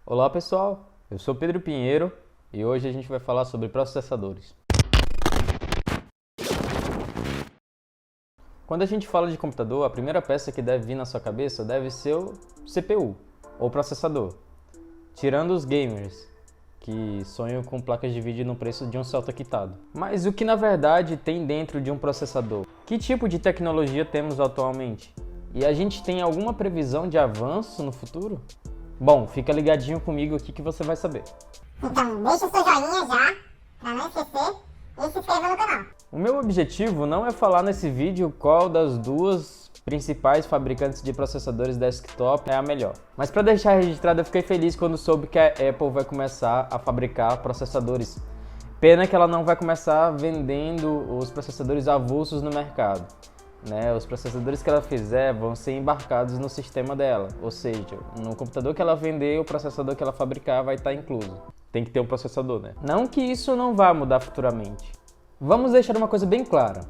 Olá pessoal, eu sou Pedro Pinheiro e hoje a gente vai falar sobre processadores. Quando a gente fala de computador, a primeira peça que deve vir na sua cabeça deve ser o CPU, ou processador. Tirando os gamers, que sonham com placas de vídeo no preço de um salto quitado. Mas o que na verdade tem dentro de um processador? Que tipo de tecnologia temos atualmente? E a gente tem alguma previsão de avanço no futuro? Bom, fica ligadinho comigo aqui que você vai saber. Então deixa o seu joinha já, pra não esquecer, e se inscreva no canal. O meu objetivo não é falar nesse vídeo qual das duas principais fabricantes de processadores desktop é a melhor. Mas para deixar registrado, eu fiquei feliz quando soube que a Apple vai começar a fabricar processadores. Pena que ela não vai começar vendendo os processadores avulsos no mercado. Os processadores que ela fizer vão ser embarcados no sistema dela, ou seja, no computador que ela vender, o processador que ela fabricar vai estar incluso. Tem que ter um processador, né? Não que isso não vá mudar futuramente. Vamos deixar uma coisa bem clara.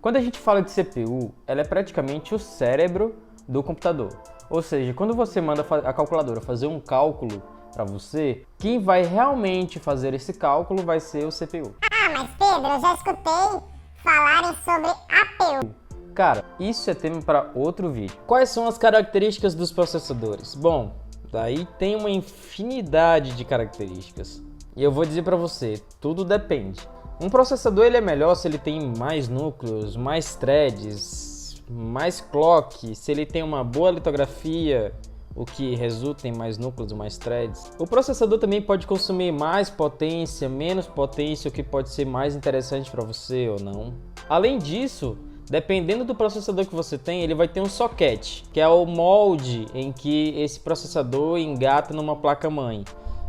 Quando a gente fala de CPU, ela é praticamente o cérebro do computador. Ou seja, quando você manda a calculadora fazer um cálculo para você, quem vai realmente fazer esse cálculo vai ser o CPU. Ah, mas Pedro, eu já escutei falarem sobre APU. Cara, isso é tema para outro vídeo. Quais são as características dos processadores? Bom, daí tem uma infinidade de características. E eu vou dizer para você, tudo depende. Um processador ele é melhor se ele tem mais núcleos, mais threads, mais clock, se ele tem uma boa litografia, o que resulta em mais núcleos, mais threads. O processador também pode consumir mais potência, menos potência, o que pode ser mais interessante para você ou não. Além disso, dependendo do processador que você tem, ele vai ter um socket, que é o molde em que esse processador engata numa placa-mãe.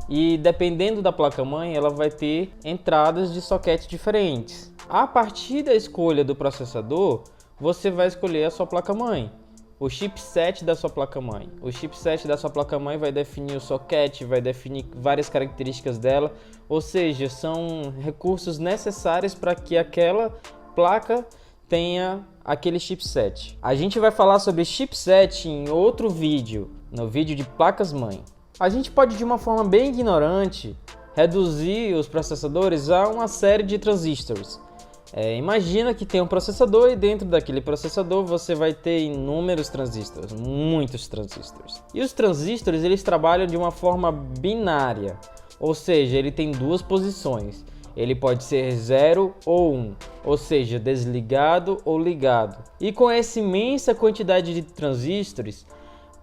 E dependendo da placa-mãe, ela vai ter entradas de socket diferentes. A partir da escolha do processador, você vai escolher a sua placa-mãe, o chipset da sua placa-mãe. O chipset da sua placa-mãe vai definir o socket, vai definir várias características dela, ou seja, são recursos necessários para que aquela placa tenha aquele chipset. A gente vai falar sobre chipset em outro vídeo, no vídeo de placas-mãe. A gente pode, de uma forma bem ignorante, reduzir os processadores a uma série de transistores. Imagina que tem um processador e dentro daquele processador você vai ter inúmeros transistores, muitos transistores. E os transistores eles trabalham de uma forma binária, ou seja, ele tem duas posições. Ele pode ser 0 ou 1, ou seja, desligado ou ligado. E com essa imensa quantidade de transistores,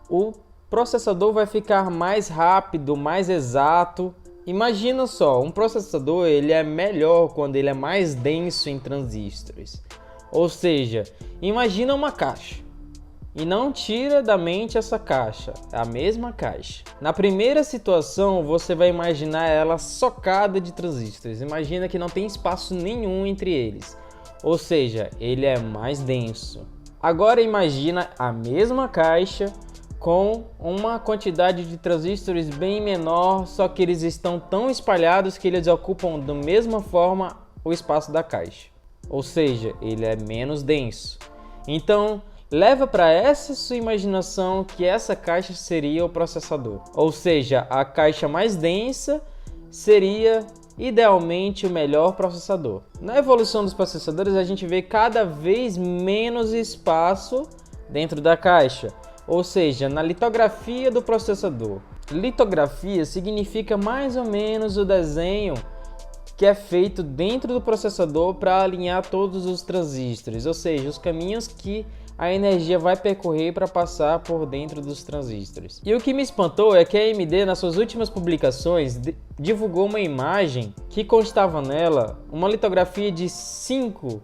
o processador vai ficar mais rápido, mais exato. Imagina só, um processador ele é melhor quando ele é mais denso em transistores. Ou seja, imagina uma caixa. E não tira da mente essa caixa, é a mesma caixa. Na primeira situação, você vai imaginar ela socada de transistores. Imagina que não tem espaço nenhum entre eles. Ou seja, ele é mais denso. Agora imagina a mesma caixa com uma quantidade de transistores bem menor, só que eles estão tão espalhados que eles ocupam da mesma forma o espaço da caixa. Ou seja, ele é menos denso. Então, leva para essa sua imaginação que essa caixa seria o processador. Ou seja, a caixa mais densa seria idealmente o melhor processador. Na evolução dos processadores, a gente vê cada vez menos espaço dentro da caixa. Ou seja, na litografia do processador. Litografia significa mais ou menos o desenho que é feito dentro do processador para alinhar todos os transistores, ou seja, os caminhos que a energia vai percorrer para passar por dentro dos transistores. E o que me espantou é que a AMD, nas suas últimas publicações, divulgou uma imagem que constava nela uma litografia de 5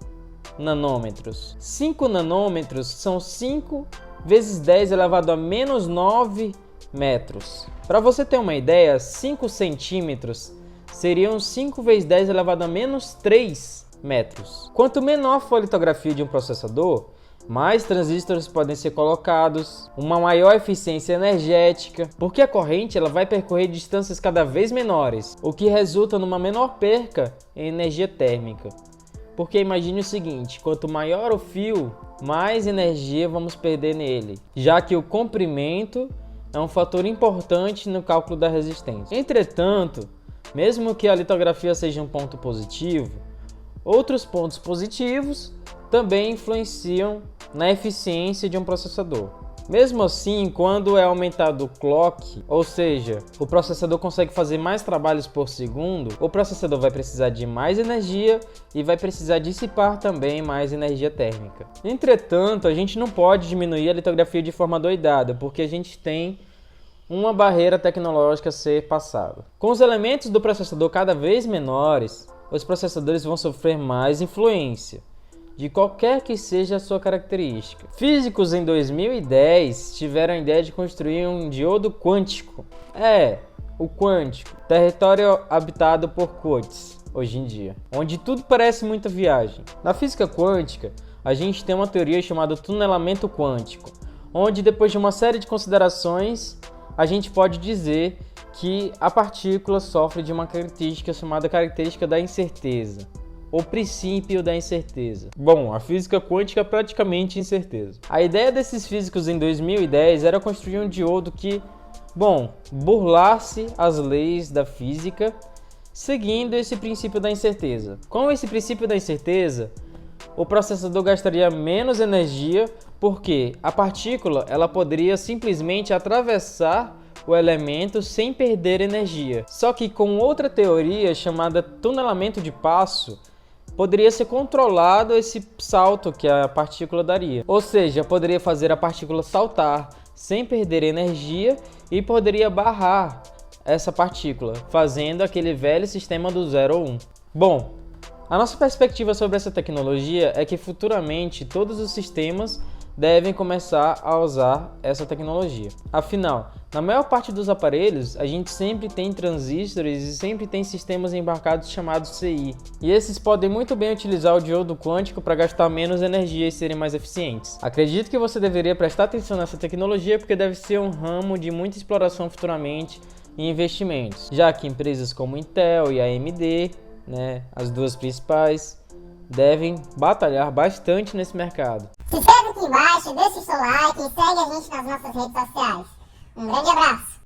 nanômetros. 5 nanômetros são 5 vezes 10 elevado a menos 9 metros. Para você ter uma ideia, 5 centímetros seriam 5 vezes 10 elevado a menos 3 metros. Quanto menor for a litografia de um processador, mais transistores podem ser colocados, uma maior eficiência energética, porque a corrente ela vai percorrer distâncias cada vez menores, o que resulta numa menor perca em energia térmica. Porque imagine o seguinte, quanto maior o fio, mais energia vamos perder nele, já que o comprimento é um fator importante no cálculo da resistência. Entretanto, mesmo que a litografia seja um ponto positivo, outros pontos positivos também influenciam na eficiência de um processador. Mesmo assim, quando é aumentado o clock, ou seja, o processador consegue fazer mais trabalhos por segundo, o processador vai precisar de mais energia e vai precisar dissipar também mais energia térmica. Entretanto, a gente não pode diminuir a litografia de forma doidada, porque a gente tem uma barreira tecnológica a ser passada. Com os elementos do processador cada vez menores, os processadores vão sofrer mais influência de qualquer que seja a sua característica. Físicos em 2010 tiveram a ideia de construir um diodo quântico. O quântico, território habitado por quartz, hoje em dia, onde tudo parece muita viagem. Na física quântica, a gente tem uma teoria chamada tunelamento quântico, onde depois de uma série de considerações, a gente pode dizer que a partícula sofre de uma característica chamada característica da incerteza. O princípio da incerteza. Bom, a física quântica é praticamente incerteza. A ideia desses físicos em 2010 era construir um diodo que, burlasse as leis da física seguindo esse princípio da incerteza. Com esse princípio da incerteza, o processador gastaria menos energia porque a partícula ela poderia simplesmente atravessar o elemento sem perder energia. Só que com outra teoria chamada tunelamento de passo, poderia ser controlado esse salto que a partícula daria. Ou seja, poderia fazer a partícula saltar sem perder energia e poderia barrar essa partícula, fazendo aquele velho sistema do 0 ou 1. Bom, a nossa perspectiva sobre essa tecnologia é que futuramente todos os sistemas devem começar a usar essa tecnologia. Afinal, na maior parte dos aparelhos, a gente sempre tem transistores e sempre tem sistemas embarcados chamados CI. E esses podem muito bem utilizar o diodo quântico para gastar menos energia e serem mais eficientes. Acredito que você deveria prestar atenção nessa tecnologia porque deve ser um ramo de muita exploração futuramente e investimentos, já que empresas como Intel e AMD, as duas principais, devem batalhar bastante nesse mercado. Se inscreve aqui embaixo, deixa o seu like e segue a gente nas nossas redes sociais. Um grande abraço!